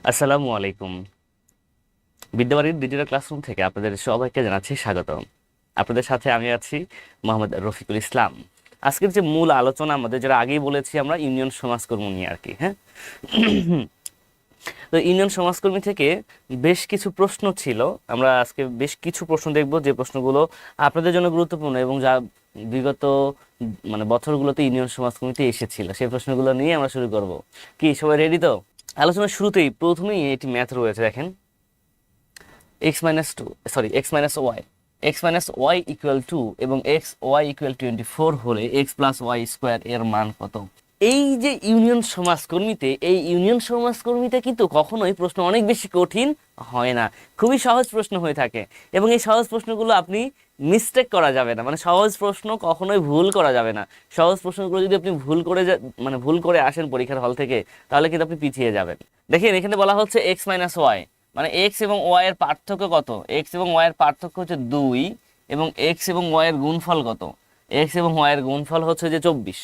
আসসালামু আলাইকুম। বিদ্যাবাড়ির digital classroom থেকে আপনাদের সবাইকে জানাচ্ছি স্বাগত। আপনাদের সাথে আমি আছি মোহাম্মদ রফিকুল ইসলাম। আজকের যে মূল আলোচনা আমাদের, যেটা আগেই বলেছি, আমরা ইউনিয়ন সমাজকর্ম নিয়ে আর কি। হ্যাঁ, তো ইউনিয়ন সমাজকর্মী থেকে বেশ কিছু প্রশ্ন ছিল। আমরা আজকে বেশ কিছু প্রশ্ন দেখব, যে প্রশ্নগুলো আপনাদের জন্য গুরুত্বপূর্ণ এবং যা বিগত বছরগুলোতে ইউনিয়ন সমাজকর্মীতে এসেছিল, সেই প্রশ্নগুলো নিয়ে আমরা শুরু করব। কি সবাই রেডি তো? আলোচনার শুরুতেই প্রথমেই এটি ম্যাথ রয়েছে, দেখেন। x-2 ইকুয়াল টু এবং xy ইকুয়াল 24 হলে x+y² এর মান কত? এই যে ইউনিয়ন সমাজকর্মীতে কিন্তু কখনোই প্রশ্ন অনেক বেশি কঠিন হয় না, খুবই সহজ প্রশ্ন হয়ে থাকে। এবং এই সহজ প্রশ্নগুলো আপনি মিস্টেক করা যাবে না, সহজ প্রশ্ন কখনোই ভুল করা যাবে না। সহজ প্রশ্নগুলো যদি আপনি ভুল করে আসেন পরীক্ষার হল থেকে, তাহলে কিন্তু আপনি পিছিয়ে যাবেন। দেখেন, এখানে বলা হচ্ছে x-y, এক্স এবং ওয়াই এর পার্থক্য কত? এক্স এবং ওয়াই এর পার্থক্য হচ্ছে 2, এবং এক্স এবং ওয়াই এর গুণফল কত? এক্স এবং ওয়াই এর গুণফল হচ্ছে যে 24।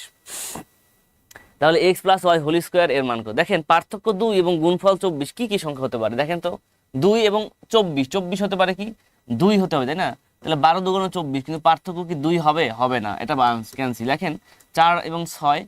তাহলে x+y² এর মান কত? দেখেন, পার্থক্য 2 এবং গুণফল 24, কি কি সংখ্যা হতে পারে দেখেন তো? 2 এবং 24 হতে পারে কি? 2 হতে হবে, তাই না? তাহলে 12 দুগুণ 24, কিন্তু পার্থক্য কি 2 হবে? হবে না, এটা ক্যান্সেল। দেখেন 4 এবং 6,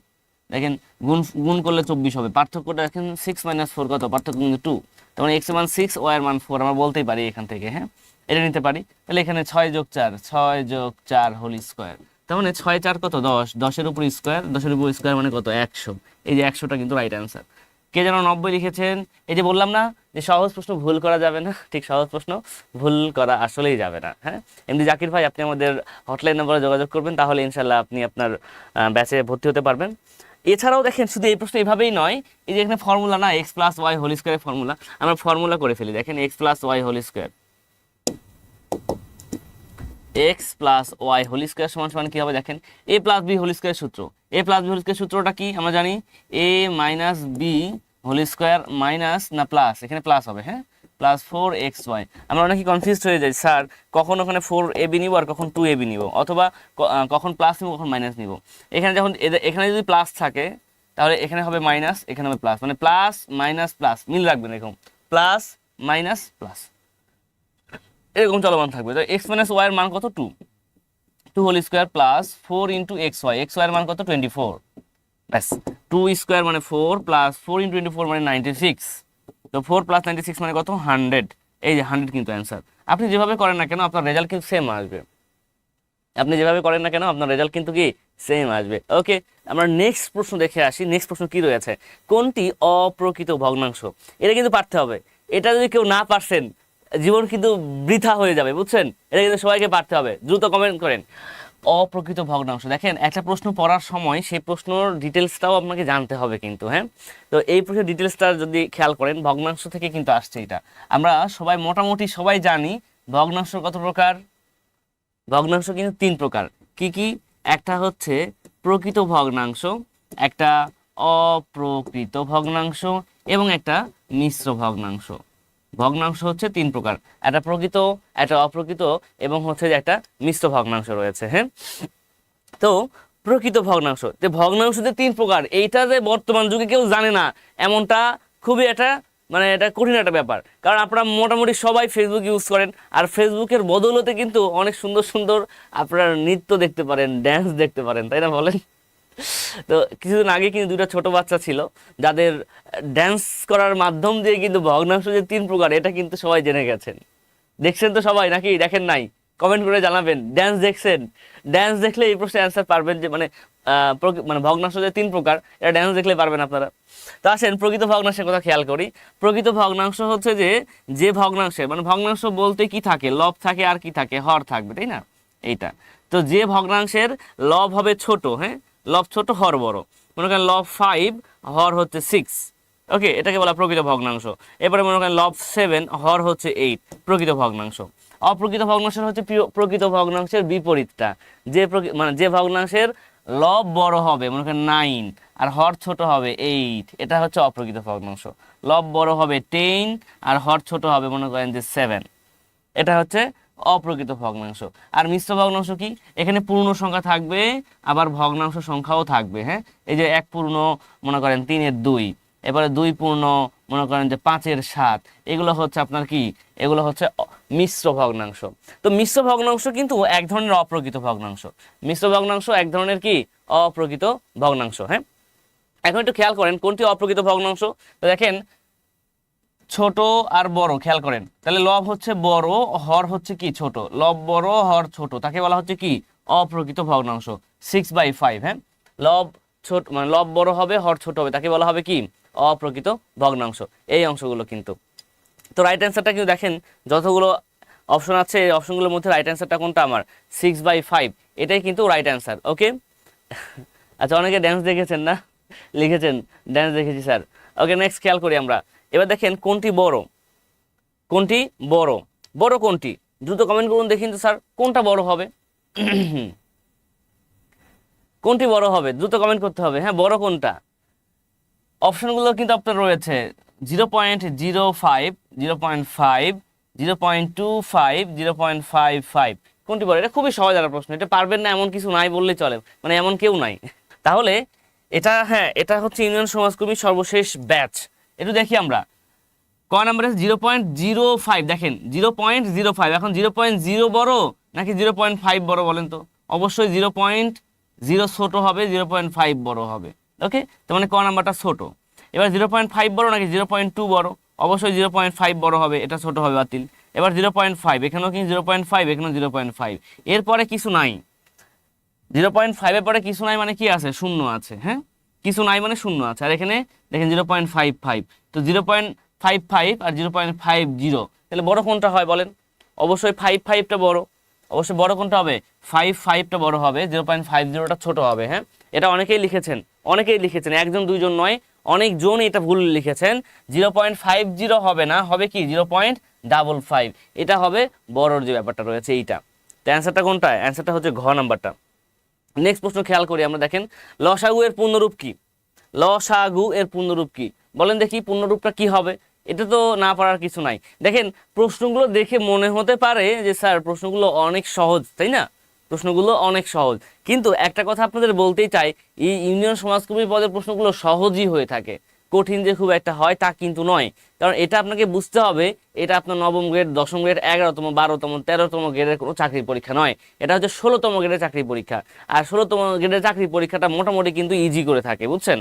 দেখেন গুণ গুণ করলে 24 হবে। পার্থক্যটা দেখেন 6 - 4 কত? পার্থক্য কিন্তু 2। তার মানে x এর মান 6, y এর মান 4, আমরা বলতেই পারি এখান থেকে। হ্যাঁ, এটা নিতে পারি। তাহলে এখানে 6+4 হোল স্কোয়ার, তার মানে 6×4 কত? 10, 10-এর উপর স্কোয়ার, 10-এর উপর স্কোয়ার মানে কত? 100। এই যে 100টা কিন্তু রাইট অ্যান্সার। কে যেন 90 লিখেছেন। এই যে বললাম না যে সহজ প্রশ্ন ভুল করা যাবে না, ঠিক সহজ প্রশ্ন ভুল করা আসলেই যাবে না। হ্যাঁ, এমনি জাকির ভাই, আপনি আমাদের হটলাইন নম্বরে যোগাযোগ করবেন, তাহলে ইনশাল্লাহ আপনি আপনার ব্যাচে ভর্তি হতে পারবেন। এছাড়াও দেখেন, শুধু এই প্রশ্ন এইভাবেই নয়, এই যে এখানে ফর্মুলা না, x+y² ফর্মুলা, আমরা ফর্মুলা করে ফেলি। দেখেন x+y² x+y² সমান সমান কি হবে? দেখেন a+b² সূত্র। a+b² সূত্রটা কি আমরা জানি? a-b² মাইনাস না প্লাস, এখানে প্লাস হবে। হ্যাঁ, +4xy। আমরা অনেকে কনফিউজড হয়ে যাই, স্যার কখন ওখানে 4ab নিব আর কখন 2ab নিব, অথবা কখন প্লাস নিব কখন মাইনাস নিব। এখানে যখন এখানে যদি প্লাস থাকে, তাহলে এখানে হবে মাইনাস, এখানে হবে প্লাস, প্লাস মাইনাস প্লাস মিল রাখবেন, এরকম প্লাস মাইনাস প্লাস এরকম চলমান থাকবে। তো x-y এর মান কত? 2 whole square plus 4 into xy এর মান কত? 24। ব্যাস, 2 স্কোয়ার মানে 4, প্লাস 4 ইন্টু 24 মানে 96। তো 4 + 96 মানে কত? 100। এই যে 100 কিন্তু অ্যান্সার। আপনি যেভাবে করেন না কেন, আপনার রেজাল্ট কিন্তু সেম আসবে। আপনি যেভাবে করেন না কেন, আপনার রেজাল্ট কিন্তু কি সেম আসবে। ওকে, আমরা নেক্সট প্রশ্ন দেখে আসি। নেক্সট প্রশ্ন কি রয়েছে? কোনটি অপ্রকৃত ভগ্নাংশ? এটা কিন্তু পারতে হবে। এটা যদি কেউ না পারছেন, জীবন কিন্তু বৃথা হয়ে যাবে, বুঝছেন? এটা কিন্তু সবাইকে পারতে হবে। দ্রুত কমেন্ট করেন অপ্রকৃত ভগ্নাংশ। দেখেন, একটা প্রশ্ন পড়ার সময় সেই প্রশ্নর ডিটেলসটাও আপনাকে জানতে হবে কিন্তু। হ্যাঁ, তো এই প্রশ্নের ডিটেলসটা যদি খেয়াল করেন, ভগ্নাংশ থেকে কিন্তু আসছে এটা। আমরা সবাই মোটামুটি সবাই জানি ভগ্নাংশ কত প্রকার। ভগ্নাংশ কিন্তু 3 প্রকার। কি কি? একটা হচ্ছে প্রকৃত ভগ্নাংশ, একটা অপ্রকৃত ভগ্নাংশ, এবং একটা মিশ্র ভগ্নাংশ। ভগ্নাংশ হচ্ছে 3 প্রকার, একটা প্রকৃত, একটা অপ্রকৃত, এবং হচ্ছে যে একটা মিশ্র ভগ্নাংশ রয়েছে। হ্যাঁ, তো প্রকৃত ভগ্নাংশ, যে ভগ্নাংশ যে 3 প্রকার, এইটা যে বর্তমান যুগে কেউ জানে না, এমনটা খুবই একটা এটা কঠিন একটা ব্যাপার। কারণ আপনারা মোটামুটি সবাই ফেসবুক ইউজ করেন, আর ফেসবুকের বদৌলতে কিন্তু অনেক সুন্দর সুন্দর আপনারা নৃত্য দেখতে পারেন, ড্যান্স দেখতে পারেন, তাই না বলেন? তো কিছুদিন আগে কিন্তু 2টা ছোট বাচ্চা ছিল, যাদের ড্যান্স করার মাধ্যম দিয়ে কিন্তু ভগ্নাংশ যে 3 প্রকার, এটা কিন্তু সবাই জেনে গেছেন। দেখছেন তো সবাই, নাকি দেখেন নাই? কমেন্ট করে জানাবেন ড্যান্স দেখছেন। ড্যান্স দেখলে এই প্রশ্নের অ্যান্সার পারবেন, যে ভগ্নাংশ যে 3 প্রকার, এটা ড্যান্স দেখলে পারবেন আপনারা। তো আসেন প্রকৃত ভগ্নাংশের কথা খেয়াল করি। প্রকৃত ভগ্নাংশ হচ্ছে যে ভগ্নাংশে, ভগ্নাংশ বলতে কি থাকে? লব থাকে, আর কি থাকে? হর থাকবে, তাই না? এইটা। তো যে ভগ্নাংশের লব হবে ছোট, হ্যাঁ, লব ছোট হর বড়, মনে করেন লব 5, হর হচ্ছে 6। ওকে, এটাকে বলা প্রকৃত ভগ্নাংশ। এরপরে মনে করেন লব 7, হর হচ্ছে 8, প্রকৃত ভগ্নাংশ। অপ্রকৃত ভগ্নাংশের হচ্ছে প্রকৃত ভগ্নাংশের বিপরীতটা। যে ভগ্নাংশের লব বড় হবে, মনে করেন 9, আর হর ছোট হবে 8, এটা হচ্ছে অপ্রকৃত ভগ্নাংশ। লব বড় হবে 10, আর হর ছোট হবে মনে করেন যে 7, এটা হচ্ছে অপ্রকৃত ভগ্নাংশ। আর মিশ্র ভগ্নাংশ কি? এখানে পূর্ণ সংখ্যা থাকবে, আবার ভগ্নাংশ সংখ্যাও থাকবে। হ্যাঁ, এই যে 1 পূর্ণ, মনে করেন 3-এর 2, এবারে 2 পূর্ণ, মনে করেন যে 5/7, এগুলো হচ্ছে আপনার কি, এগুলো হচ্ছে মিশ্র ভগ্নাংশ। তো মিশ্র ভগ্নাংশ কিন্তু এক ধরনের অপ্রকৃত ভগ্নাংশ, মিশ্র ভগ্নাংশ এক ধরনের কি অপ্রকৃত ভগ্নাংশ। হ্যাঁ, এখন একটু খেয়াল করেন কোনটি অপ্রকৃত ভগ্নাংশ। তো দেখেন ছোট আর বড়, খেয়াল করেন, তাহলে লব হচ্ছে বড়, হর হচ্ছে কি ছোট, লব বড় হর ছোট, তাকে বলা হচ্ছে কি অপ্রকৃত ভগ্নাংশ। 6/5, হ্যাঁ, লব ছোট মানে লব বড় হবে হর ছোট হবে, তাকে বলা হবে কি অপ্রকৃত ভগ্নাংশ। এই অংশগুলো কিন্তু, তো রাইট অ্যান্সারটা কিন্তু দেখেন যতগুলো অপশন আছে এই অপশনগুলোর মধ্যে রাইট অ্যান্সারটা কোনটা আমার 6/5, এটাই কিন্তু রাইট অ্যান্সার। ওকে, আচ্ছা অনেকে ড্যান্স দেখেছেন না, লিখেছেন ড্যান্স দেখেছি স্যার। ওকে, নেক্সট খেয়াল করি আমরা। এবার দেখেন কোনটি বড়, কোনটি বড়, বড় কোনটি, দ্রুত কমেন্ট করুন দেখিন তো স্যার কোনটা বড় হবে। কোনটি বড় হবে দ্রুত কমেন্ট করতে হবে। হ্যাঁ, বড় কোনটা, অপশনগুলো কিন্তু আপনার রয়েছে 0.05, 0.5, 0.25, 0.55। কোনটি বড়? এটা খুবই সহজ একটা প্রশ্ন, এটা পারবেন না এমন কিছু নাই বললেই চলে, মানে এমন কেউ নাই। তাহলে এটা, হ্যাঁ এটা হচ্ছে ইউনিয়ন সমাজকর্মীর সর্বশেষ ব্যাচ। একটু দেখি আমরা ক নাম্বারে 0.05, দেখেন 0.05, এখন 0.0 বড় নাকি 0.5 বড় বলেন তো? অবশ্যই 0.0 ছোট হবে, 0.5 বড় হবে। ওকে, তার মানে ক নাম্বারটা ছোট। এবার 0.5 বড় নাকি 0.2 বড়? অবশ্যই 0.5 বড় হবে, এটা ছোট হবে, বাতিল। এবার 0.5, এখানেও কিন্তু 0.5, এখানেও 0.5, এরপরে কিছু নাই। 0.5 এর পরে কিছু নাই মানে কি আছে? শূন্য আছে। হ্যাঁ, কিছু নাই মানে শূন্য আছে। আর এখানে দেখেন 0.55, তো 0.55 আর 0.50, তাহলে বড় কোনটা হয় বলেন? অবশ্যই 55টা বড়, অবশ্যই বড় কোনটা হবে? 55টা বড় হবে, 0.50টা ছোট হবে। হ্যাঁ, এটা অনেকেই লিখেছেন, অনেকেই লিখেছেন, একজন দুইজন নয়, অনেকজন এটা ভুল লিখেছেন। 0.50 হবে না, হবে কি 0.55, এটা হবে বড়র যে ব্যাপারটা রয়েছে এইটা। তো অ্যান্সারটা কোনটা? অ্যান্সারটা হচ্ছে ঘ নাম্বারটা। নেক্সট প্রশ্ন খেয়াল করি আমরা, দেখেন লসাগু এর পূর্ণরূপ কি? লসাগু এর পূর্ণরূপ কি বলেন দেখি, পূর্ণরূপটা কি হবে? এটা তো না পারার কিছু নাই। দেখেন প্রশ্নগুলো দেখে মনে হতে পারে যে স্যার প্রশ্নগুলো অনেক সহজ, তাই না? প্রশ্নগুলো অনেক সহজ, কিন্তু একটা কথা আপনাদের বলতেই চাই, এই ইউনিয়ন সমাজকর্মী পদের প্রশ্নগুলো সহজই হয়ে থাকে, কঠিন যে খুব একটা হয় তা কিন্তু নয়। কারণ এটা আপনাকে বুঝতে হবে, এটা আপনার নবম গ্রেড, দশম গ্রেড, 11তম, 12তম, 13তম গ্রেডের কোনো চাকরির পরীক্ষা নয়, এটা হচ্ছে 16তম গ্রেডের চাকরির পরীক্ষা। আর 16তম গ্রেডের চাকরির পরীক্ষাটা মোটামুটি কিন্তু ইজি করে থাকে, বুঝছেন,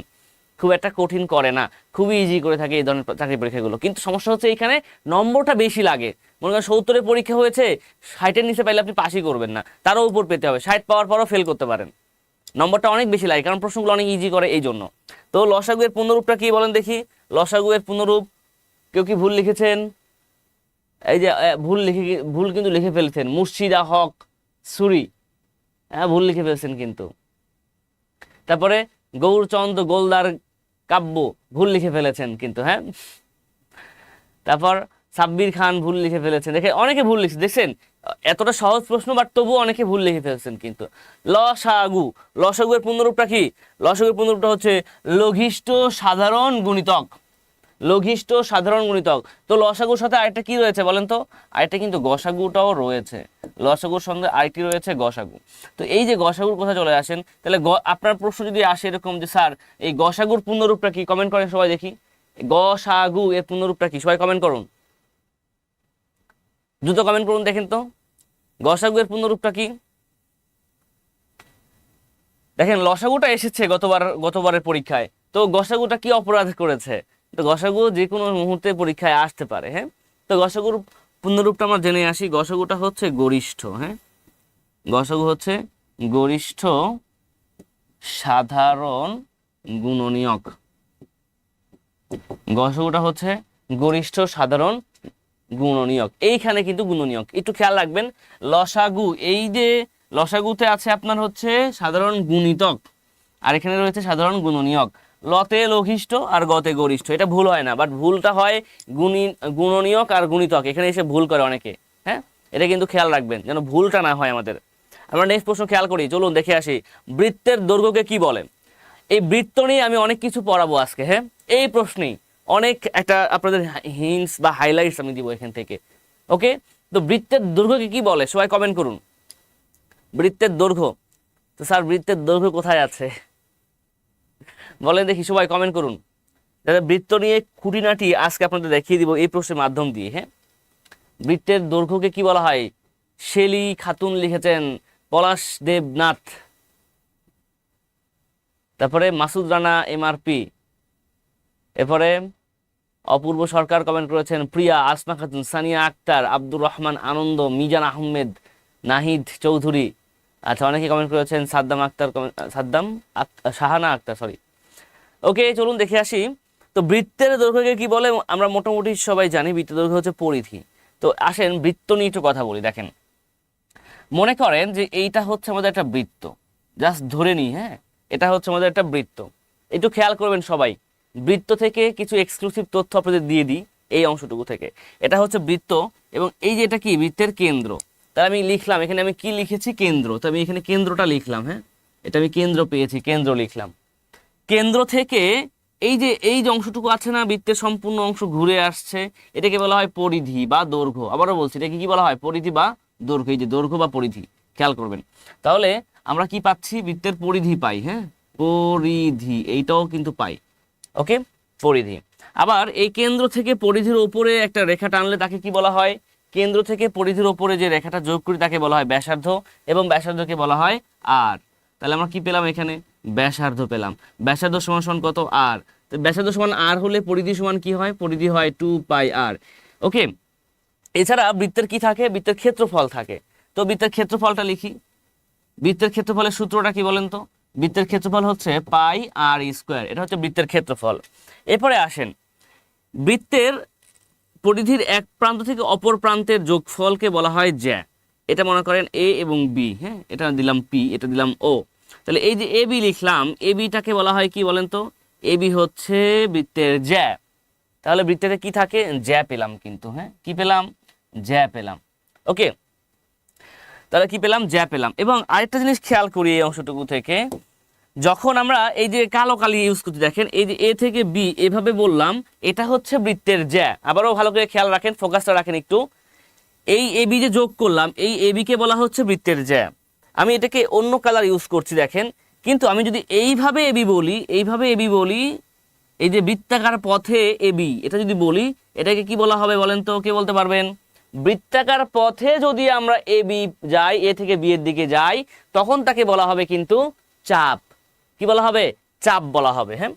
খুব একটা কঠিন করে না, খুবই ইজি করে থাকে এই ধরনের চাকরি পরীক্ষাগুলো। কিন্তু সমস্যা হচ্ছে এখানে নম্বরটা বেশি লাগে। মনে করেন 70-এর পরীক্ষা হয়েছে, 60-এর নিচে পাইলে আপনি পাসই করবেন না, তারও উপর পেতে হবে, 60 পাওয়ার পরও ফেল করতে পারেন। নম্বরটা অনেক বেশি লাগে কারণ প্রশ্নগুলো অনেক ইজি করে এই জন্য। তো লসাগু এর পূর্ণরূপটা কি বলেন দেখি? লসাগু এর পূর্ণরূপ কেউ কি ভুল লিখেছেন? এই যে ভুল কিন্তু লিখে ফেলছেন, মুর্শিদা হক সুরি, হ্যাঁ ভুল লিখে ফেলছেন কিন্তু। তারপরে গৌরচন্দ্র গোলদার কাব্য, ভুল লিখে ফেলেছেন কিন্তু। হ্যাঁ, তারপর সাব্বির খান ভুল লিখে ফেলেছেন, দেখে অনেকে ভুল লিখছে, দেখছেন এতটা সহজ প্রশ্ন বাট তবুও অনেকে ভুল লিখে ফেলছেন কিন্তু। লসাগু, লসাগু এর পূর্ণরূপটা কি? লসাগুর পূর্ণরূপটা হচ্ছে লঘিষ্ঠ সাধারণ গুণিতক, লঘিষ্ঠ সাধারণ গুণিতক। তো লসাগুর সাথে আরেকটা কি রয়েছে বলেন তো? আরেকটা কিন্তু গসাগুটাও রয়েছে, লসাগুর সঙ্গে আরেকটি রয়েছে গসাগু। তো এই যে গসাগুর কথা চলে আসেন, তাহলে আপনার প্রশ্ন যদি আসে এরকম যে স্যার এই গসাগুর পূর্ণরূপটা কি, কমেন্ট করেন সবাই দেখি, গসাগু এর পূর্ণরূপটা কি? সবাই কমেন্ট করুন, দ্রুত কমেন্ট করুন দেখেন তো গসাগু এর পূর্ণরূপটা কি। দেখেন লসাগুটা এসেছে গতবারের পরীক্ষায়, তো গসাগুটা কি অপরাধ করেছে? তো গসাগু যে কোনো মুহূর্তে পরীক্ষায় আসতে পারে। হ্যাঁ, তো গসাগুর পূর্ণরূপটা আমরা জেনে আসি, গসাগুটা হচ্ছে গরিষ্ঠ। হ্যাঁ, গসাগু হচ্ছে গরিষ্ঠ সাধারণ গুণনীয়ক, গসাগুটা হচ্ছে গরিষ্ঠ সাধারণ গুণনীয়ক। এইখানে কিন্তু গুণনীয়ক একটু খেয়াল রাখবেন, লসাগু এই যে লসাগুতে আছে আপনার হচ্ছে সাধারণ গুণিতক, আর এখানে রয়েছে সাধারণ গুণনীয়ক। লতে লঘিষ্ঠ আর গতে গরিষ্ঠ, এটা ভুল হয় না, বাট ভুলটা হয় গুণনীয়ক আর গুণিতক, এখানে এসে ভুল করে অনেকে। হ্যাঁ, এটা কিন্তু খেয়াল রাখবেন যেন ভুলটা না হয় আমাদের। আমরা নেক্সট প্রশ্ন খেয়াল করি, চলুন দেখে আসি বৃত্তের দৈর্ঘ্যকে কি বলে। এই বৃত্ত নিয়ে আমি অনেক কিছু পড়াবো আজকে। হ্যাঁ, এই প্রশ্নেই অনেক একটা আপনাদের হিন্টস বা হাইলাইটস আমি দিব এখান থেকে। ওকে, তো বৃত্তের দৈর্ঘ্যকে কি বলে? সবাই কমেন্ট করুন বৃত্তের দৈর্ঘ্য। তো স্যার বৃত্তের দৈর্ঘ্য কোথায় আছে বলেন দেখি, সবাই কমেন্ট করুন। যারা বৃত্ত নিয়ে খুঁটিনাটি আজকে আপনাদের দেখিয়ে দিব এই প্রশ্নের মাধ্যম দিয়ে। হ্যাঁ, বৃত্তের দৈর্ঘ্যকে কি বলা হয়? শেলি খাতুন লিখেছেন, পলাশ দেবনাথ, তারপরে মাসুদ রানা এমআরপি, এরপরে অপূর্ব সরকার কমেন্ট করেছেন, প্রিয়া, আসমা খাতুন, সানিয়া আক্তার, আব্দুর রহমান আনন্দ, মিজান আহমেদ, নাহিদ চৌধুরী, আচ্ছা অনেকে কমেন্ট করেছেন, সাদ্দাম আক্তার, শাহানা আক্তার, সরি। ওকে, চলুন দেখে আসি। তো বৃত্তের দৈর্ঘ্যকে কি বলে আমরা মোটামুটি সবাই জানি, বৃত্তের দৈর্ঘ্য হচ্ছে পরিধি। তো আসেন বৃত্ত নিয়ে একটু কথা বলি। দেখেন, মনে করেন যে এইটা হচ্ছে আমাদের একটা বৃত্ত, জাস্ট ধরে নিই, হ্যাঁ এটা হচ্ছে আমাদের একটা বৃত্ত। একটু খেয়াল করবেন সবাই, বৃত্ত থেকে কিছু এক্সক্লুসিভ তথ্য আপনাদের দিয়ে দিই এই অংশটুকু থেকে। এটা হচ্ছে বৃত্ত এবং এই যে এটা কি বৃত্তের কেন্দ্র। তাহলে আমি লিখলাম এখানে, আমি কি লিখেছি? কেন্দ্র। তো আমি এখানে কেন্দ্রটা লিখলাম, হ্যাঁ এটা আমি কেন্দ্র পেয়েছি, কেন্দ্র লিখলাম। কেন্দ্র থেকে এই যে অংশটুকু আছে না, বৃত্তের সম্পূর্ণ অংশ ঘুরে আসছে, এটাকে বলা হয় পরিধি বা দৈর্ঘ্য। আবারও বলছি, এটাকে কি বলা হয়? পরিধি বা দৈর্ঘ্য। এই যে দৈর্ঘ্য বা পরিধি, খেয়াল করবেন। তাহলে আমরা কি পাচ্ছি? বৃত্তের পরিধি পাই, হ্যাঁ পরিধি, এইটাও কিন্তু পাই। ওকে, পরিধি। আবার এই কেন্দ্র থেকে পরিধির উপরে একটা রেখা টানলে তাকে কি বলা হয়? কেন্দ্র থেকে পরিধির উপরে যে রেখাটা যোগ করি তাকে বলা হয় ব্যাসার্ধ, এবং ব্যাসার্ধকে বলা হয় আর। তাহলে আমরা কি পেলাম এখানে? ব্যাসার্ধ পেলাম। ব্যাসার্ধ সমান সমান কত? আর। তো ব্যাসার্ধ সমান আর হলে পরিধি সমান কি হয়? পরিধি হয় 2πr। ওকে, এছাড়া বৃত্তের কি থাকে? বৃত্তের ক্ষেত্রফল থাকে। তো বৃত্তের ক্ষেত্রফলটা লিখি। বৃত্তের ক্ষেত্রফলের সূত্রটা কি বলেন তো? বৃত্তের ক্ষেত্রফল হচ্ছে πr²। এটা হচ্ছে বৃত্তের ক্ষেত্রফল। এরপরে আসেন, বৃত্তের পরিধির এক প্রান্ত থেকে অপর প্রান্তের যোগফলকে বলা হয় জ্যা। এটা মনে করেন এ এবং বি, হ্যাঁ এটা দিলাম পি, এটা দিলাম ও। তাহলে এই যে এ বি লিখলাম, এ বিটাকে বলা হয় কি বলেন তো? এ বি হচ্ছে বৃত্তের জ্যা। তাহলে বৃত্তেতে কি থাকে? জ্যা পেলাম কিন্তু, হ্যাঁ কি পেলাম? জ্যা পেলাম। ওকে, তাহলে কি পেলাম? জ্যা পেলাম। এবং আরেকটা জিনিস খেয়াল করি এই অংশটুকু থেকে, যখন আমরা এই যে কালো কালি ইউজ করতে, দেখেন এই যে এ থেকে বি এভাবে বললাম, এটা হচ্ছে বৃত্তের জ্যা। আবারও ভালো করে খেয়াল রাখেন, ফোকাসটা রাখেন একটু। এই এ বি যে যোগ করলাম, এই এ বি কে বলা হচ্ছে বৃত্তের জ্যা। আমি এটাকে অন্য কালার ইউজ করছি দেখেন, কিন্তু আমি যদি এইভাবে এবি বলি, এইভাবে এবি বলি, এই যে বৃত্তাকার পথে এবি, এটা যদি বলি, এটাকে কি বলা হবে বলেন তো? কে বলতে পারবেন? বৃত্তাকার পথে যদি আমরা এবি যাই, এ থেকে বি এর দিকে যাই, তখন তাকে বলা হবে কিন্তু চাপ। কি বলা হবে? চাপ বলা হবে, হ্যাঁ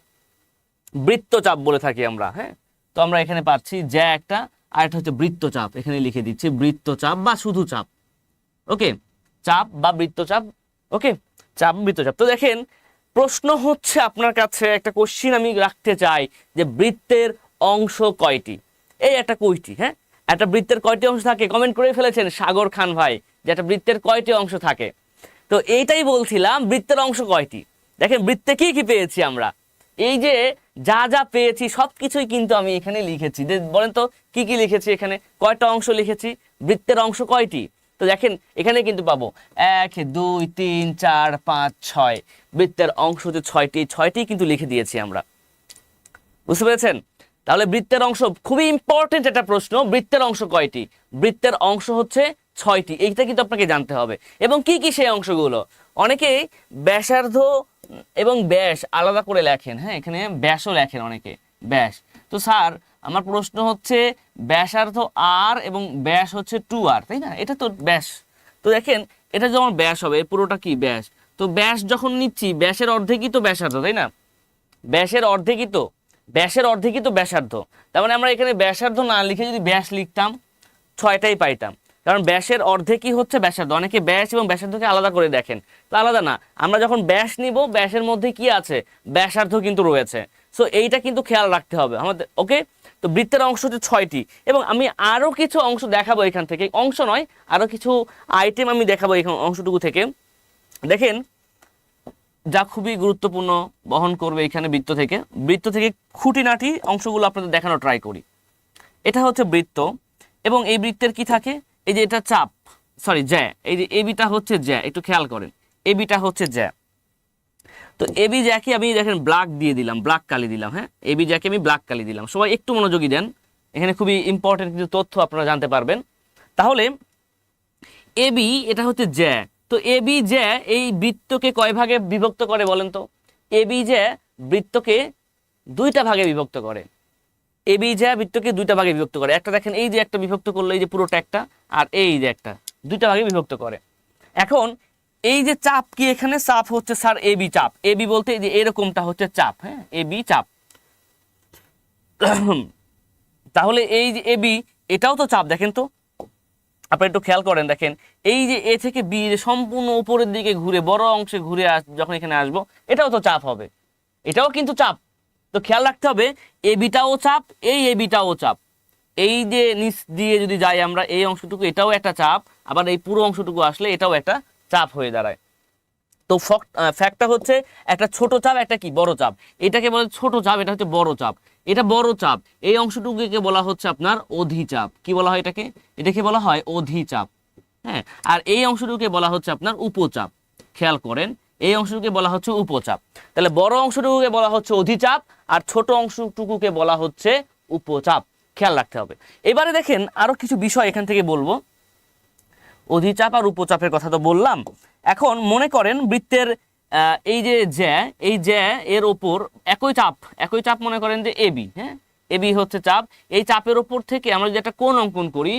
বৃত্তচাপ বলে থাকি আমরা। হ্যাঁ, তো আমরা এখানে পাচ্ছি জ্যা একটা, আর একটা হচ্ছে বৃত্তচাপ। এখানে লিখে দিচ্ছি বৃত্তচাপ বা শুধু চাপ। ওকে, চাপ বা বৃত্তচাপ। ওকে, চাপ বৃত্তচাপ। তো দেখেন, প্রশ্ন হচ্ছে আপনার কাছে একটা কোশ্চিন আমি রাখতে চাই যে বৃত্তের অংশ কয়টি? এই একটা কোয়েশ্চি, হ্যাঁ একটা বৃত্তের কয়টি অংশ থাকে? কমেন্ট করে ফেলেছেন সাগর খান ভাই যে একটা বৃত্তের কয়টি অংশ থাকে। তো এইটাই বলছিলাম, বৃত্তের অংশ কয়টি। দেখেন বৃত্তে কি কি পেয়েছি আমরা, এই যে যা যা পেয়েছি সবকিছুই কিন্তু আমি এখানে লিখেছি। বলেন তো কি কি লিখেছি এখানে? কয়টা অংশ লিখেছি? বৃত্তের অংশ কয়টি? তো দেখেন এখানে কিন্তু পাবো 1 2 3 4 5 6। বৃত্তের অংশ যে 6টি, 6টি কিন্তু লিখে দিয়েছি আমরা। বুঝতে পেরেছেন? তাহলে বৃত্তের অংশ খুবই ইম্পর্টেন্ট একটা প্রশ্ন, বৃত্তের অংশ কয়টি? বৃত্তের অংশ হচ্ছে 6টি। এইটা কিন্তু আপনাকে জানতে হবে। এবং কি কি সেই অংশগুলো? অনেকে ব্যাসার্ধ এবং ব্যাস আলাদা করে লেখেন, হ্যাঁ এখানে ব্যাসও লেখেন অনেকে, ব্যাস। তো স্যার আমার প্রশ্ন হচ্ছে ব্যাসার্ধ আর এবং ব্যাস হচ্ছে 2r, তাই না? এটা তো ব্যাস। তো দেখেন এটা যেমন ব্যাস হবে, পুরোটা কি ব্যাস। তো ব্যাস যখন নিচ্ছি, ব্যাসের অর্ধেকই তো ব্যাসার্ধ, তাই না? ব্যাসের অর্ধেকই তো, ব্যাসের অর্ধেকই তো ব্যাসার্ধ। তার মানে আমরা এখানে ব্যাসার্ধ না লিখে যদি ব্যাস লিখতাম, 6টাই পাইতাম। কারণ ব্যাসের অর্ধেকই হচ্ছে ব্যাসার্ধ। অনেকে ব্যাস এবং ব্যাসার্ধকে আলাদা করে দেখেন, তো আলাদা না। আমরা যখন ব্যাস নিব, ব্যাসের মধ্যে কি আছে? ব্যাসার্ধ কিন্তু রয়েছে। সো এইটা কিন্তু খেয়াল রাখতে হবে আমাদের। ওকে, তো বৃত্তের অংশ হচ্ছে 6টি। এবং আমি আরও কিছু অংশ দেখাবো এখান থেকে, অংশ নয় আরও কিছু আইটেম আমি দেখাবো এই অংশটুকু থেকে। দেখেন, যা খুবই গুরুত্বপূর্ণ বহন করবে এখানে বৃত্ত থেকে। বৃত্ত থেকে খুঁটিনাটি অংশগুলো আপনাদের দেখানো ট্রাই করি। এটা হচ্ছে বৃত্ত, এবং এই বৃত্তের কি থাকে? এই যে এটা চাপ, সরি জ্যা। এই যে এবিটা হচ্ছে জ্যা, একটু খেয়াল করেন, এবিটা হচ্ছে জ্যা। তো এবি জ্যাকে আমি দেখেন ব্ল্যাক দিয়ে দিলাম, ব্ল্যাক কালি দিলাম, হ্যাঁ এবি জ্যাকে আমি ব্ল্যাক কালি দিলাম। সবাই একটু মনোযোগী দেন, এখানে খুবই ইম্পর্টেন্ট কিছু তথ্য আপনারা জানতে পারবেন। তাহলে এবি এটা হচ্ছে জ্যা। তো এবি জ্যা এই বৃত্তকে কয় ভাগে বিভক্ত করে বলেন তো? এবি জ্যা বৃত্তকে দুইটা ভাগে বিভক্ত করে। এবি যা বৃত্তকে দুইটা ভাগে বিভক্ত করে। একটা দেখেন এই যে একটা বিভক্ত করলো, এই যে পুরোটা একটা, আর এই যে একটা, দুইটা ভাগে বিভক্ত করে। এখন এই যে চাপ কি, এখানে চাপ হচ্ছে স্যার এবি চাপ। এবি বলতে এই যে এরকমটা হচ্ছে চাপ, হ্যাঁ, এবি চাপ। তাহলে এই যে এবি, এটাও তো চাপ। দেখেন তো, আপনি একটু খেয়াল করেন, দেখেন এই যে এ থেকে বি যে সম্পূর্ণ উপরের দিকে ঘুরে বড় অংশে ঘুরে যখন এখানে আসবো, এটাও তো চাপ হবে, এটাও কিন্তু চাপ। তো খেয়াল রাখতে হবে এবিটাও চাপ, এই এবিটাও চাপ। এই যে নিচ দিয়ে যদি যাই আমরা, এই অংশটুকু এটাও একটা চাপ, আবার এই পুরো অংশটুকু আসলে এটাও একটা চাপ হয়ে দাঁড়ায়। তো ফ্যাক্টটা হচ্ছে একটা ছোট চাপ, একটা কি বড় চাপ। এটাকে বলে ছোট চাপ, এটা হচ্ছে বড় চাপ, এটা বড় চাপ। এই অংশটুকুকে বলা হচ্ছে আপনার অধিচাপ। কি বলা হয় এটাকে? এটাকে বলা হয় অধিচাপ, হ্যাঁ। আর এই অংশটুকুকে বলা হচ্ছে আপনার উপচাপ। খেয়াল করেন, এই অংশটুকুকে বলা হচ্ছে উপচাপ। তাহলে বড় অংশটুকুকে বলা হচ্ছে অধিচাপ, আর ছোট অংশটুকুকে বলা হচ্ছে উপচাপ। খেয়াল রাখতে হবে। এবারে দেখেন আরো কিছু বিষয় এখান থেকে বলবো। অধিচাপ আর উপচাপের কথা তো বললাম। এখন মনে করেন বৃত্তের এই যে জ্যা, এই জ্যা এর ওপর একই চাপ মনে করেন যে এবি, হ্যাঁ, এবি হচ্ছে চাপ। এই চাপের ওপর থেকে আমরা যদি একটা কোণ অঙ্কন করি,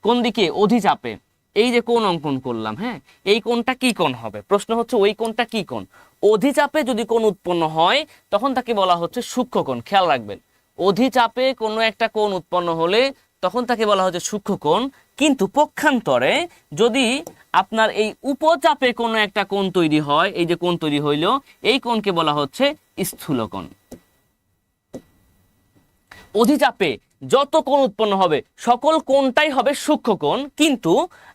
কোন দিকে? অধিচাপে। এই যে কোণ অঙ্কন করলাম, হ্যাঁ, এই কোণটা কি কোণ হবে? প্রশ্ন হচ্ছে ওই কোণটা কি কোণ। অধিচাপে যদি কোণ উৎপন্ন হয় তখন তাকে বলা হচ্ছে সূক্ষ্ম কোণ। খেয়াল রাখবেন, অধিচাপে কোনো একটা কোণ উৎপন্ন হলে তখন তাকে বলা হচ্ছে সূক্ষ্ম কোণ। কিন্তু পক্ষান্তরে যদি আপনার এই উপচাপে কোনো একটা কোণ তৈরি হয়, এই যে কোণ তৈরি হইল, এই কোণকে বলা হচ্ছে স্থূল কোণ। অধিচাপে যত কোণ উৎপন্ন হবে সকল কোণটাই হবে সূক্ষ্ম কোণ, কিন্তু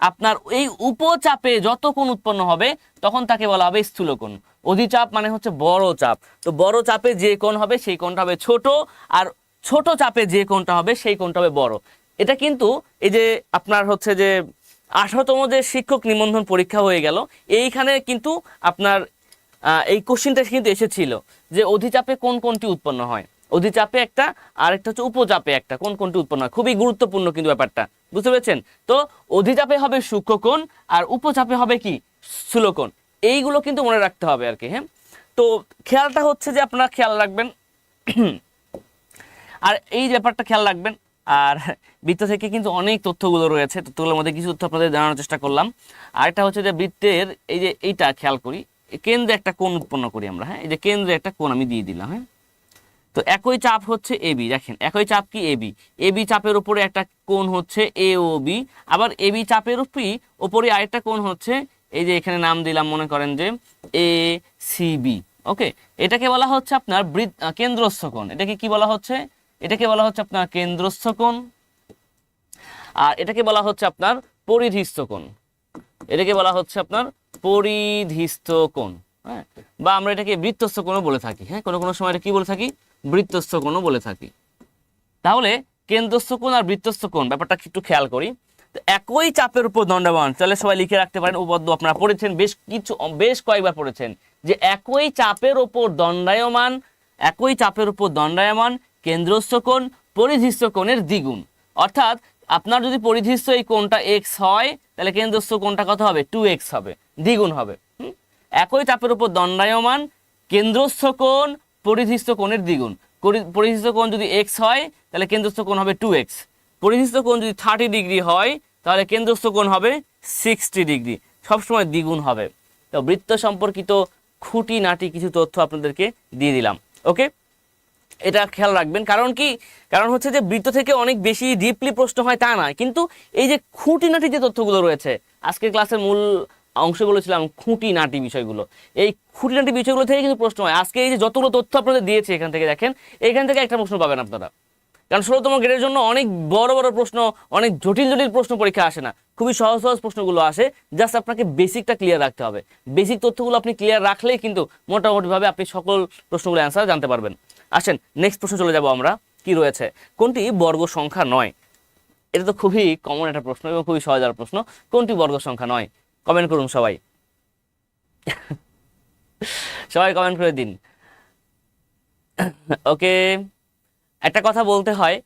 আপনার এই উপচাপে যত কোণ উৎপন্ন হবে তখন তাকে বলা হবে স্থূল কোণ। অধিচাপ মানে হচ্ছে বড় চাপ, তো বড় চাপে যে কোণ হবে সেই কোণটা হবে ছোট, আর ছোট চাপে যে কোণটা হবে সেই কোণটা হবে বড়। এটা কিন্তু এই যে আপনার হচ্ছে যে 18তম যে শিক্ষক নিবন্ধন পরীক্ষা হয়ে গেল, এইখানে কিন্তু আপনার এই কোশ্চিনটা কিন্তু এসেছিল যে অধিচাপে কোন কোনটি উৎপন্ন হয়। অধিচাপে একটা, আর একটা হচ্ছে উপচাপে একটা, কোন কোনটি উৎপন্ন হয়। খুবই গুরুত্বপূর্ণ কিন্তু ব্যাপারটা, বুঝতে পেরেছেন? তো অধিচাপে হবে সূক্ষ্ম কোণ, আর উপচাপে হবে কি? স্থূল কোণ। এইগুলো কিন্তু মনে রাখতে হবে আর কি, হ্যাঁ। তো খেয়ালটা হচ্ছে যে আপনারা খেয়াল রাখবেন, আর এই ব্যাপারটা খেয়াল রাখবেন। আর বৃত্ত থেকে কিন্তু অনেক তথ্যগুলো রয়েছে, তথ্যগুলোর মধ্যে কিছু তথ্য আপনাদের জানানোর চেষ্টা করলাম। আর একটা হচ্ছে যে বৃত্তের এই যে এইটা খেয়াল করি, কেন্দ্রে একটা কোণ উৎপন্ন করি আমরা, হ্যাঁ, এই যে কেন্দ্রে একটা কোণ আমি দিয়ে দিলাম, হ্যাঁ। তো একই চাপ হচ্ছে এবি, দেখেন একই চাপ কি এবি, এবি চাপের উপরে একটা কোণ হচ্ছে এ ও বি, আবার এবি চাপের উপরে আরেকটা কোণ হচ্ছে এই যে এখানে নাম দিলাম মনে করেন যে এ সি বি। ওকে, এটাকে বলা হচ্ছে আপনার কেন্দ্রস্থ কোণ। এটাকে কি বলা হচ্ছে? এটাকে বলা হচ্ছে আপনার কেন্দ্রস্থ কোণ, আর এটাকে বলা হচ্ছে আপনার পরিধিস্থ কোণ। এটাকে বলা হচ্ছে আপনার পরিধিস্থ কোণ, হ্যাঁ, বা আমরা এটাকে বৃত্তস্থ কোণও বলে থাকি, হ্যাঁ, কোনো কোনো সময় এটা কি বলে থাকি? বৃত্তস্থ কোণও বলে থাকি। তাহলে কেন্দ্রস্থ কোণ আর বৃত্তস্থ কোণ ব্যাপারটা একটু খেয়াল করি। তো একই চাপের উপর দণ্ডায়মান, তাহলে সবাই লিখে রাখতে পারেন, উপপাদ্য আপনারা পড়েছেন, বেশ কয়েকবার পড়েছেন যে একই চাপের উপর দণ্ডায়মান, একই চাপের উপর দণ্ডায়মান কেন্দ্রস্থ কোণ পরিধিস্থ কোণের দ্বিগুণ। অর্থাৎ আপনার যদি পরিধিস্থ এই কোণটা x হয়, তাহলে কেন্দ্রস্থ কোণটা কত হবে? 2x হবে, দ্বিগুণ হবে। একই চাপের উপর দণ্ডায়মান কেন্দ্রস্থ কোণ পরিধিস্থ কোণের দ্বিগুণ। পরিধিস্থ কোণ যদি x হয় তাহলে কেন্দ্রস্থ কোণ হবে 2x। পরিধিস্থ কোণ যদি 30 ডিগ্রি হয় তাহলে কেন্দ্রস্থ কোণ হবে 60 ডিগ্রি, সবসময় দ্বিগুণ হবে। তো বৃত্ত সম্পর্কিত খুঁটিনাটি কিছু তথ্য আপনাদেরকে দিয়ে দিলাম। ওকে, এটা খেয়াল রাখবেন। কারণ কি? কারণ হচ্ছে যে বৃত্ত থেকে অনেক বেশি ডিপলি প্রশ্ন হয় তা নয়, কিন্তু এই যে খুঁটিনাটি যে তথ্যগুলো রয়েছে, আজকের ক্লাসের মূল অংশগুলো ছিলাম খুঁটিনাটি বিষয়গুলো, এই খুঁটিনাটি বিষয়গুলো থেকে কিন্তু প্রশ্ন হয়। আজকে এই যে যতগুলো তথ্য আপনাদের দিয়েছে এখান থেকে দেখেন, এখান থেকে একটা প্রশ্ন পাবেন আপনারা। কারণ 16তম গ্রেডের জন্য অনেক বড় বড় প্রশ্ন, অনেক জটিল জটিল প্রশ্ন পরীক্ষা আসে না, খুবই সহজ সহজ প্রশ্নগুলো আসে। জাস্ট আপনাকে বেসিকটা ক্লিয়ার রাখতে হবে। বেসিক তথ্যগুলো আপনি ক্লিয়ার রাখলেই কিন্তু মোটামুটিভাবে আপনি সকল প্রশ্নগুলো অ্যান্সার জানতে পারবেন। আসেন নেক্সট প্রশ্ন চলে যাব আমরা। কি রয়েছে? কোনটি বর্গ সংখ্যা নয়? এটা তো খুবই কমন একটা প্রশ্ন এবং খুবই সহজ একটা প্রশ্ন। কোনটি বর্গ সংখ্যা নয়? কমেন্ট করুন সবাই, সবাই কমেন্ট করে দিন। ওকে, একটা কথা বলতে হয়,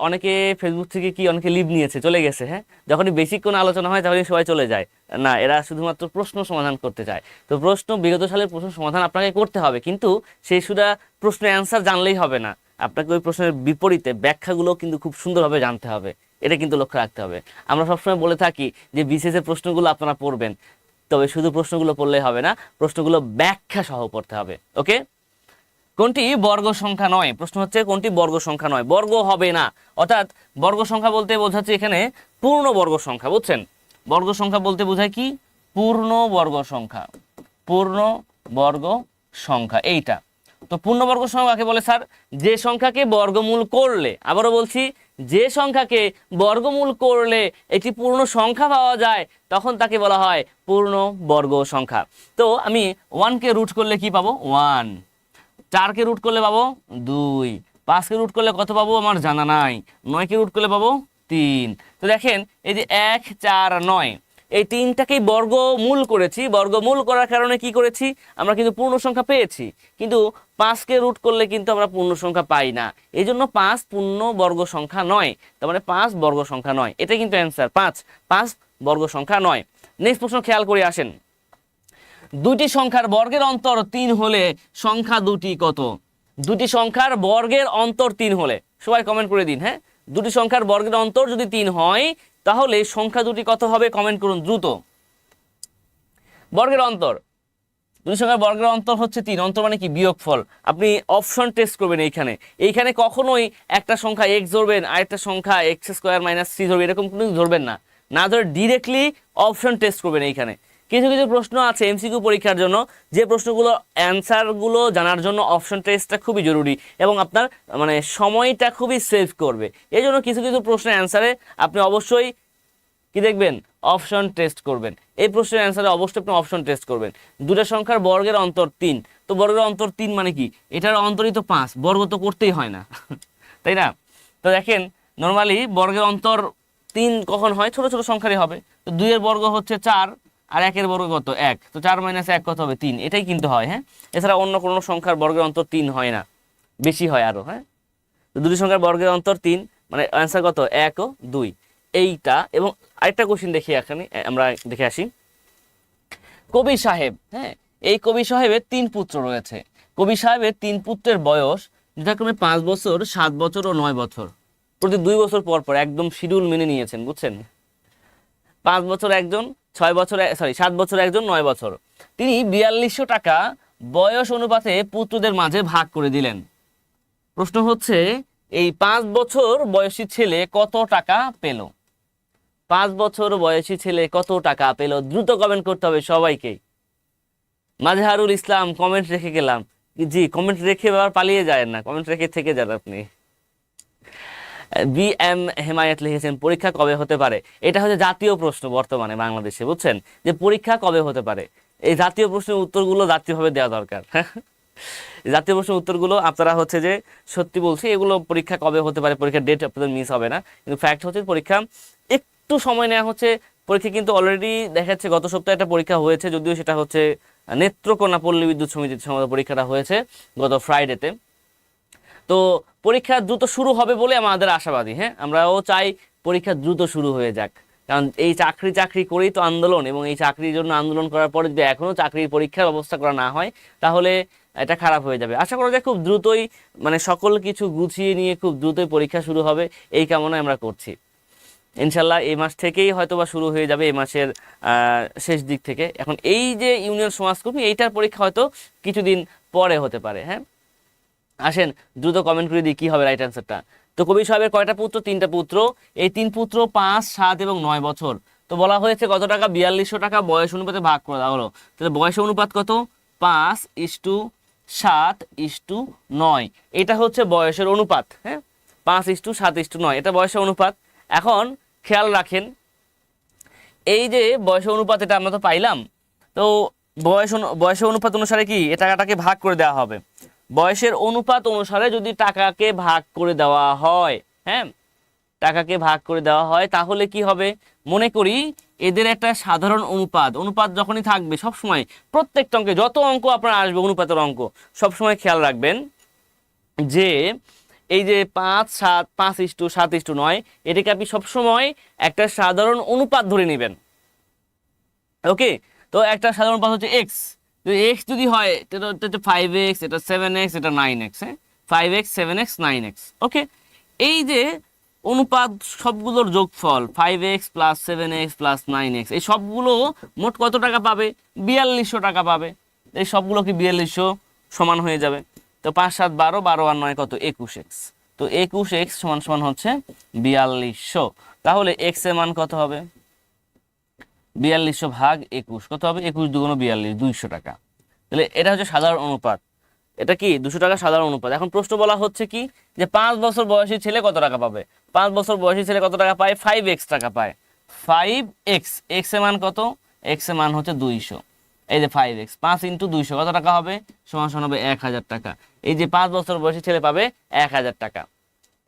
অনেকে ফেসবুক থেকে কি অনেকে লিভ নিয়েছে, চলে গেছে। হ্যাঁ, যখনই বেসিক কোনো আলোচনা হয় তখনই সবাই চলে যায়। না, এরা শুধুমাত্র প্রশ্ন সমাধান করতে চায়। তো প্রশ্ন, বিগত সালের প্রশ্ন সমাধান আপনাকে করতে হবে, কিন্তু সেই শুধু প্রশ্নের অ্যান্সার জানলেই হবে না, আপনাকে ওই প্রশ্নের বিপরীতে ব্যাখ্যাগুলো কিন্তু খুব সুন্দরভাবে জানতে হবে। এটা কিন্তু লক্ষ্য রাখতে হবে। আমরা সবসময় বলে থাকি যে বিসিএস এর প্রশ্নগুলো আপনারা পড়বেন, তবে শুধু প্রশ্নগুলো পড়লেই হবে না, প্রশ্নগুলো ব্যাখ্যা সহ পড়তে হবে। ওকে, কোনটি বর্গ সংখ্যা নয়? প্রশ্ন হচ্ছে কোনটি বর্গ সংখ্যা নয়? বর্গ হবে না, অর্থাৎ বর্গ সংখ্যা বলতে বোঝাচ্ছে এখানে পূর্ণ বর্গ সংখ্যা। বুঝছেন, বর্গ সংখ্যা বলতে বোঝায় কি? পূর্ণ বর্গ সংখ্যা। পূর্ণ বর্গ সংখ্যা এইটা। তো পূর্ণবর্গ সংখ্যা কাকে বলে স্যার? যে সংখ্যাকে বর্গমূল করলে, আবারও বলছি, যে সংখ্যাকে বর্গমূল করলে একটি পূর্ণ সংখ্যা পাওয়া যায় তখন তাকে বলা হয় পূর্ণ বর্গ সংখ্যা। তো আমি 1কে রুট করলে কি পাবো? 1। 4কে রুট করলে পাবো 2। 5কে রুট করলে কত পাবো আমার জানা নাই। 9কে রুট করলে পাবো 3। তো দেখেন এই যে 1, 4, 9, এই তিনটাকেই বর্গমূল করেছি। বর্গমূল করার কারণে কি করেছি? আমরা কিন্তু পূর্ণ সংখ্যা পেয়েছি, কিন্তু 5কে রুট করলে কিন্তু আমরা পূর্ণ সংখ্যা পাই না। এই জন্য 5 পূর্ণ বর্গ সংখ্যা নয়, তার মানে 5 বর্গ সংখ্যা নয়। এটা কিন্তু অ্যান্সার, 5 বর্গ সংখ্যা নয়। নেক্সট প্রশ্ন খেয়াল করে আসেন। দুটি সংখ্যার বর্গের অন্তর 3 হলে সংখ্যা দুটি কত? দুটি সংখ্যার বর্গের অন্তর 3 হলে, সবাই কমেন্ট করে দিন। হ্যাঁ, দুটি সংখ্যার বর্গের অন্তর যদি 3 হয় তাহলে সংখ্যা দুটি কত হবে? কমেন্ট করুন দ্রুত। বর্গের অন্তর, দুটি সংখ্যার বর্গের অন্তর হচ্ছে 3। অন্তর মানে কি? বিয়োগফল। আপনি অপশন টেস্ট করবেন এইখানে কখনোই একটা সংখ্যা x ধরবেন আর একটা সংখ্যা x² - 3 ধরবেন, এরকম কোনো ধরবেন না। না ধরে ডিরেক্টলি অপশন টেস্ট করবেন। এইখানে কিছু কিছু প্রশ্ন আছে এমসিকিউ পরীক্ষার জন্য, যে প্রশ্নগুলো অ্যান্সারগুলো জানার জন্য অপশন টেস্টটা খুবই জরুরি এবং আপনার মানে সময়টা খুবই সেভ করবে। এই জন্য কিছু কিছু প্রশ্নের অ্যান্সারে আপনি অবশ্যই কি দেখবেন? অপশন টেস্ট করবেন। এই প্রশ্নের অ্যান্সারে অবশ্যই আপনি অপশন টেস্ট করবেন। দুটো সংখ্যার বর্গের অন্তর 3, তো বর্গের অন্তর 3 মানে কি? এটার অন্তরই তো 5, বর্গ তো করতেই হয় না তাই না? তো দেখেন নর্মালি বর্গের অন্তর 3 কখন হয়? ছোট ছোট সংখ্যারই হবে। তো 2 এর বর্গ হচ্ছে 4 আর 1 এর বর্গ কত? 1। তো 4 - 1 কত হবে? 3। এটাই কিন্তু হয়। হ্যাঁ, এছাড়া অন্য কোনো সংখ্যার বর্গের অন্তর 3 হয় না, বেশি হয় আরো। হ্যাঁ, তো দুটি সংখ্যার বর্গের অন্তর 3 মানে অ্যান্সার কত? 1 ও 2 এইটা। এবং আরেকটা কোশ্চেন দেখি, এখানে আমরা দেখে আসি। কবি সাহেব, হ্যাঁ, এই কবি সাহেবের 3 পুত্র রয়েছে। কবি সাহেবের 3 পুত্রের বয়স যথাক্রমে 5 বছর, 7 বছর ও 9 বছর। প্রতি 2 বছর পর পর একদম শিডিউল মেনে নিয়েছেন, বুঝছেন? 5 বছর একজন, 6 বছর 7 বছর একজন, 9 বছর। তিনি 4200 টাকা বয়স অনুপাতে পুত্রদের মাঝে ভাগ করে দিলেন। প্রশ্ন হচ্ছে এই 5 বছর বয়সী ছেলে কত টাকা পেল? 5 বছর বয়সী ছেলে কত টাকা পেল? দ্রুত কমেন্ট করতে হবে সবাইকে। মাজহারুল ইসলাম কমেন্ট রেখে গেলাম। জি, কমেন্ট রেখে আবার পালিয়ে যায় না, কমেন্ট রেখে থেকে যান আপনি। BM হেমায়েত লিখেছেন পরীক্ষা কবে হতে পারে? এটা হচ্ছে জাতীয় প্রশ্ন বর্তমানে বাংলাদেশে, বুঝছেন, যে পরীক্ষা কবে হতে পারে। এই জাতীয় প্রশ্নের উত্তরগুলো জাতীয়ভাবে দেওয়া দরকার জাতীয় প্রশ্নের উত্তরগুলো আপনারা হচ্ছে যে সত্যি বলছি, এগুলো পরীক্ষা কবে হতে পারে, পরীক্ষার ডেট আপনাদের মিস হবে না, কিন্তু ফ্যাক্ট হচ্ছে পরীক্ষা একটু সময় নেওয়া হচ্ছে। পরীক্ষা কিন্তু অলরেডি দেখা যাচ্ছে গত সপ্তাহে একটা পরীক্ষা হয়েছে, যদিও সেটা হচ্ছে নেত্রকোনা পল্লী বিদ্যুৎ সমিতির সময় পরীক্ষাটা হয়েছে গত ফ্রাইডেতে। তো পরীক্ষা দ্রুত শুরু হবে বলে আমাদের আশাবাদী। হ্যাঁ, আমরাও চাই পরীক্ষা দ্রুত শুরু হয়ে যাক, কারণ এই চাকরি করেই তো আন্দোলন, এবং এই চাকরির জন্য আন্দোলন করার পরে যদি এখনো চাকরির পরীক্ষার ব্যবস্থা করা না হয় তাহলে এটা খারাপ হয়ে যাবে। আশা করা যায় খুব দ্রুতই মানে সকল কিছু গুছিয়ে নিয়ে খুব দ্রুতই পরীক্ষা শুরু হবে, এই কামনায় আমরা করছি। ইনশাল্লাহ এই মাস থেকেই হয়তো বা শুরু হয়ে যাবে, এই মাসের শেষ দিক থেকে। এখন এই যে ইউনিয়ন সমাজকর্মী, এইটার পরীক্ষা হয়তো কিছুদিন পরে হতে পারে। হ্যাঁ, আসেন দ্রুত কমেন্ট করে দিই কি হবে রাইট অ্যান্সারটা। তো কবি সাহেবের কয়টা পুত্র? 3টা পুত্র। এই 3 পুত্র 5, 7 এবং 9 বছর। তো বলা হয়েছে কত টাকা? 4200 টাকা বয়স অনুপাতে ভাগ করে দেওয়া হলো। তাহলে বয়সের অনুপাত কত? 5:7:9। এটা হচ্ছে বয়সের অনুপাত। হ্যাঁ, 5:7:9 এটা বয়সের অনুপাত। এখন খেয়াল রাখেন, এই যে বয়সের অনুপাত এটা আমরা তো পাইলাম, তো বয়সের অনুপাত অনুসারে কি এ টাকাটাকে ভাগ করে দেওয়া হবে। বয়সের অনুপাত অনুসারে যদি টাকাকে ভাগ করে দেওয়া হয়, হ্যাঁ, টাকাকে ভাগ করে দেওয়া হয় তাহলে কি হবে? মনে করি এদের একটা সাধারণ অনুপাত যখনই থাকবে সবসময় প্রত্যেকটা অঙ্কে, যত অঙ্ক আপনার আসবে অনুপাতের অঙ্ক, সবসময় খেয়াল রাখবেন যে এই যে 5 7 5:7:9 এটাকে আপনি সবসময় একটা সাধারণ অনুপাত ধরে নেবেন। ওকে, তো একটা সাধারণ অনুপাত হচ্ছে এক্স, যদি এক্স যদি হয় এটা হচ্ছে 5x, এটা 7x, এটা 9x, হ্যাঁ 5x 7x 9x। ওকে, এই যে অনুপাত সবগুলোর যোগফল 5x + 7x + 9x, এই সবগুলো মোট কত টাকা পাবে? 4200 টাকা পাবে। এই সবগুলো কি 4200 সমান হয়ে যাবে? তো 5 7 12, 12 আর 9 কত? 21x। তো 21x সমান সমান হচ্ছে 4200। তাহলে x এর মান কত হবে? 4200 ভাগ 21 কত হবে? 21 দুগুণ 42, 200 টাকা। তাহলে এটা হচ্ছে সাধারণ অনুপাত। এটা কি 200 টাকা সাধারণ অনুপাত। এখন প্রশ্ন বলা হচ্ছে কি যে 5 বছর বয়সী ছেলে কত টাকা পাবে? 5 বছর বয়সী ছেলে কত টাকা পায়? 5x টাকা পায়। 5x, x এর মান কত? x এর মান হচ্ছে 200। এই যে 5x 5 × 200 কত টাকা হবে? সমান সমান হবে 1000 টাকা। এই যে 5 বছর বয়সী ছেলে পাবে 1000 টাকা।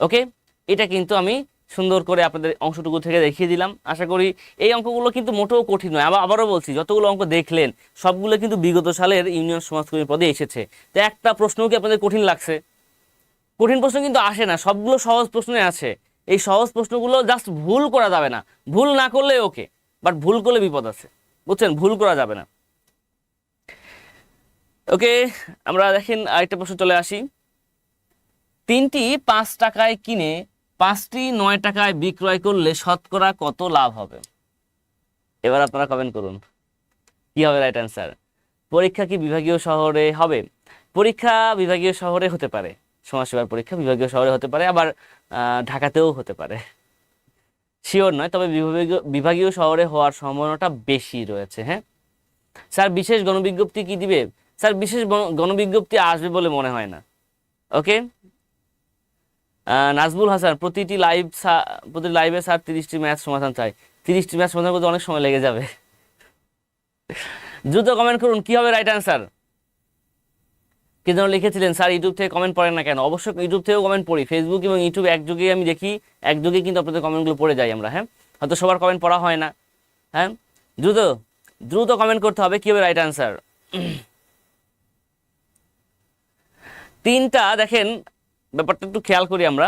ওকে, এটা কিন্তু আমি সুন্দর করে আপনাদের অংশটুকু থেকে দেখিয়ে দিলাম। আশা করি এই অঙ্কগুলো কিন্তু মোটেও কঠিন নয়। আবারও বলছি, যতগুলো অঙ্ক দেখলেন সবগুলো কিন্তু বিগত সালের ইউনিয়ন সমাজকর্মী পদে এসেছে। তো একটা প্রশ্নও কি আপনাদের কঠিন লাগছে? কঠিন প্রশ্ন কিন্তু আসে না, সবগুলো সহজ প্রশ্নই আছে। এই সহজ প্রশ্নগুলো জাস্ট ভুল করা যাবে না, ভুল না করলে ওকে, বাট ভুল করলে বিপদ আছে, বুঝছেন? ভুল করা যাবে না। ওকে, আমরা দেখেন আরেকটা প্রশ্ন চলে আসি। 3টি 5 টাকায় কিনে 5টি 9 টাকায় বিক্রয় করলে শতকরা কত লাভ হবে? এবার আপনারা কমেন্ট করুন কি হবে রাইট অ্যান্সার। পরীক্ষা কি বিভাগীয় শহরে হবে? পরীক্ষা বিভাগীয় শহরে হতে পারে, সমাজসেবার পরীক্ষা বিভাগীয় শহরে হতে পারে, আবার ঢাকাতেও হতে পারে, শিওর নয়, তবে বিভাগীয় শহরে হওয়ার সম্ভাবনাটা বেশি রয়েছে। হ্যাঁ স্যার, বিশেষ গণবিজ্ঞপ্তি কি দিবে? স্যার, বিশেষ গণবিজ্ঞপ্তি আসবে বলে মনে হয় না। ওকে, নাজবুল হাসান, প্রতিটি লাইভে স্যার 30টি ম্যাথ সমাধান চাই। 30টি ম্যাথ সমাধান করতে অনেক সময় লেগে যাবে। দ্রুত কমেন্ট করুন কি হবে রাইট অ্যান্সার। কি যেন লিখেছিলেন স্যার ইউটিউব থেকে কমেন্ট পড়েন না কেন? অবশ্যই ইউটিউব থেকেও কমেন্ট পড়ি, ফেসবুক এবং ইউটিউব একযোগে আমি দেখি, একযোগে কিন্তু আপনাদের কমেন্টগুলো পড়ে যাই আমরা। হ্যাঁ, হয়তো সবার কমেন্ট পড়া হয় না। হ্যাঁ, দ্রুত দ্রুত কমেন্ট করতে হবে কি হবে রাইট অ্যান্সার। তিনটা দেখেন, ব্যাপারটা একটু খেয়াল করি আমরা।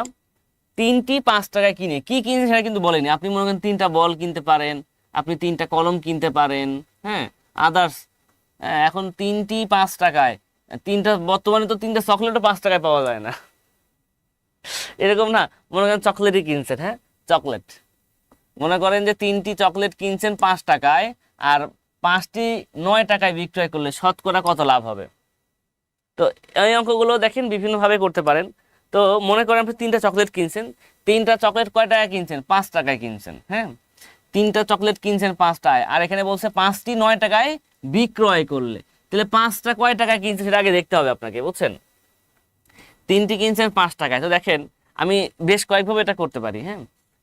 3টি 5 টাকায় কিনে কি কিনছেন সেটা কিন্তু বলেনি। আপনি মনে করেন 3টা বল কিনতে পারেন, আপনি 3টা কলম কিনতে পারেন, হ্যাঁ আদার্স। এখন 3টি 5 টাকায়, 3টা বর্তমানে তো 3টা চকলেটও 5 টাকায় পাওয়া যায় না, এরকম না? মনে করেন চকলেটই কিনছেন, হ্যাঁ চকলেট, মনে করেন যে 3টি চকলেট কিনছেন 5 টাকায়, আর 5টি 9 টাকায় বিক্রয় করলে শতকরা কত লাভ হবে? তো এই অঙ্কগুলো দেখেন বিভিন্নভাবে করতে পারেন। তো মনে করেন আপনি 3টা চকলেট কিনছেন, 3টা চকলেট কয় টাকায় কিনছেন? 5 টাকায় কিনছেন। হ্যাঁ, 3টা চকলেট কিনছেন 5 টাকায়, আর এখানে বলছে 5টি 9 টাকায় বিক্রয় করলে, তাহলে 5টা কয় টাকায় কিনছেন সেটা আগে দেখতে হবে আপনাকে, বুঝছেন? 3টি কিনছেন 5 টাকায়, তো দেখেন আমি বেশ কয়েকভাবে এটা করতে পারি। হ্যাঁ,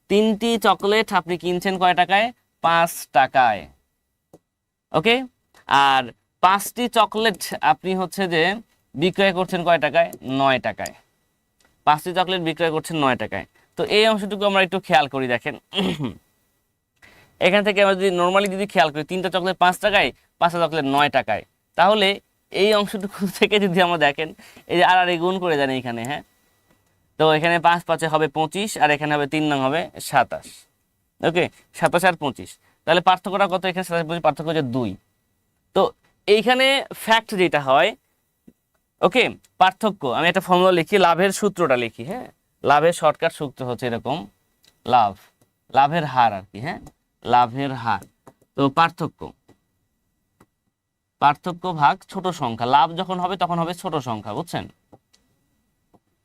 3টি চকলেট আপনি কিনছেন কয় টাকায়? 5 টাকায়। ওকে, আর 5টি চকলেট আপনি হচ্ছে যে বিক্রয় করছেন কয় টাকায়? 9 টাকায়। 5টি চকলেট বিক্রয় করছেন 9 টাকায়। তো এই অংশটুকু আমরা একটু খেয়াল করি। দেখেন এখান থেকে আমরা যদি নর্মালি যদি খেয়াল করি, 3টা চকলেট 5 টাকায়, 5টা চকলেট 9 টাকায়, তাহলে এই অংশটুকু থেকে যদি আমরা দেখেন, এই যে আর গুণ করে জানি এখানে। হ্যাঁ, তো এখানে 5 5 হবে 25, আর এখানে হবে 3 নং হবে 27। ওকে, 27 আর 25, তাহলে পার্থক্যটা কত? এখানে 27 25 পার্থক্য হচ্ছে 2। তো এইখানে ফ্যাক্ট যেটা হয়, ওকে, পার্থক্য আমি একটা ফর্মুলা লিখি, লাভের সূত্রটা লিখি। হ্যাঁ, লাভের শর্টকাট সূত্র হচ্ছে এরকম, লাভের হার আর কি। হ্যাঁ, লাভের হার। তো পার্থক্য ভাগ ছোট সংখ্যা, লাভ যখন হবে তখন হবে ছোট সংখ্যা, বুঝছেন?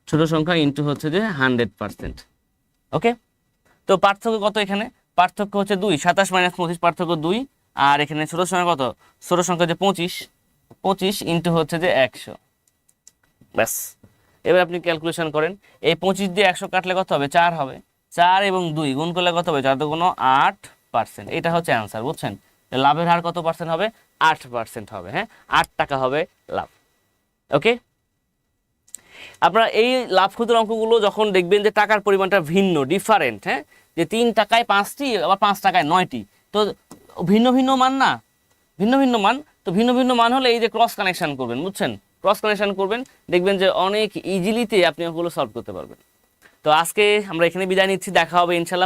ছোট সংখ্যা ইন্টু হচ্ছে যে 100%। ওকে, তো পার্থক্য কত? এখানে পার্থক্য হচ্ছে 2, 27 - 25 পার্থক্য 2, আর এখানে ছোট সংখ্যা কত? ছোট সংখ্যা হচ্ছে 25 ইন্টু হচ্ছে যে 100। ব্যাস, এবার আপনি ক্যালকুলেশন করেন, এই 25 দিয়ে 100 কাটলে কত হবে? 4 হবে। 4 এবং 2 গুণ করলে কত হবে? 4 2 8%। এটা হচ্ছে অ্যান্সার, বুঝছেন? লাভের হার কত পার্সেন্ট হবে? 8% হবে। হ্যাঁ, 8 টাকা হবে লাভ। ওকে, আপনারা এই লাভ ক্ষতির অঙ্কগুলো যখন দেখবেন যে টাকার পরিমাণটা ভিন্ন, ডিফারেন্ট, হ্যাঁ, যে 3 টাকায় 5টি, আবার 5 টাকায় 9টি, তো ভিন্ন ভিন্ন মান না, ভিন্ন ভিন্ন মান। তো ভিন্ন ভিন্ন মান হলে এই যে ক্রস কানেকশন করবেন, বুঝছেন? ক্রস কানেকশন করবেন, দেখবেন যে অনেক ইজিলিতে আপনি ওগুলো সলভ করতে পারবেন। তো আজকে আমরা এখানে বিদায় নিচ্ছি, দেখা হবে ইনশাল্লাহ